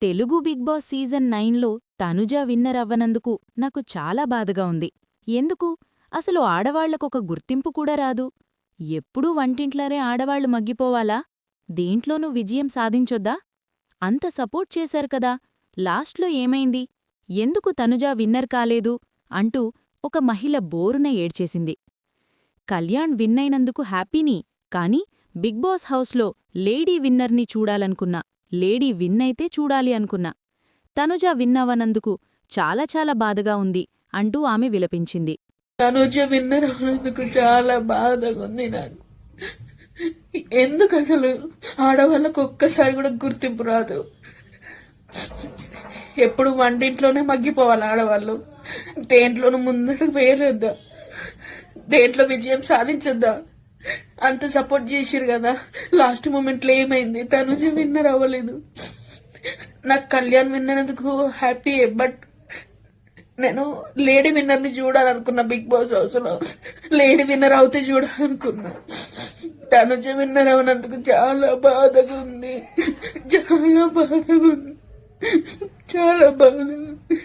Telugu Bigg Boss season 9లో Tanuja winner అవ్వనందుకు నాకు చాలా బాధగా ఉంది. ఎందుకు? అసలు ఆడవాళ్లకొక గుర్తింపు కూడా రాదు. ఎప్పుడూ వంటింట్లోనే ఆడవాళ్లు మగ్గిపోవాలా? దేంట్లోనూ విజయం సాధించొద్దా? అంత సపోర్ట్ చేశారు కదా, లాస్ట్లో ఏమైంది? ఎందుకు తనుజ విన్నర్ కాలేదు అంటూ ఒక మహిళ బోరున ఏడ్చేసింది. కళ్యాణ్ విన్నైనందుకు హ్యాపీని, కాని బిగ్ బాస్ హౌస్లో లేడీ విన్నర్ని చూడాలనుకున్నా, లేడీ విన్నైతే చూడాలి అనుకున్నా. తనుజ విన్నవనందుకు చాలా చాలా బాధగా ఉంది అంటూ ఆమె విలపించింది. తనుజ విన్నర్ అవునందుకు చాలా బాధగా ఉంది నాకు. ఎందుకు అసలు ఆడవాళ్ళకు ఒక్కసారి కూడా గుర్తింపు రాదు? ఎప్పుడు వంటింట్లోనే మగ్గిపోవాలి ఆడవాళ్ళు. దేంట్లోనూ ముందడుగు వేయలేద్దా? దేంట్లో విజయం సాధించొద్దా? అంత సపోర్ట్ చేసిరు కదా, లాస్ట్ మూమెంట్లో ఏమైంది? తనుజ విన్నర్ అవ్వలేదు. నాకు కళ్యాణ్ విన్నర్ హ్యాపీ, బట్ నేను లేడీ విన్నర్ ని చూడాలనుకున్నా. బిగ్ బాస్ హౌస్ లో లేడీ విన్నర్ అవుతే చూడాలనుకున్నా. తనుజ విన్నర్ అవునందుకు చాలా బాధగా ఉంది, చాలా బాధగా ఉంది, చాలా బాధగా ఉంది.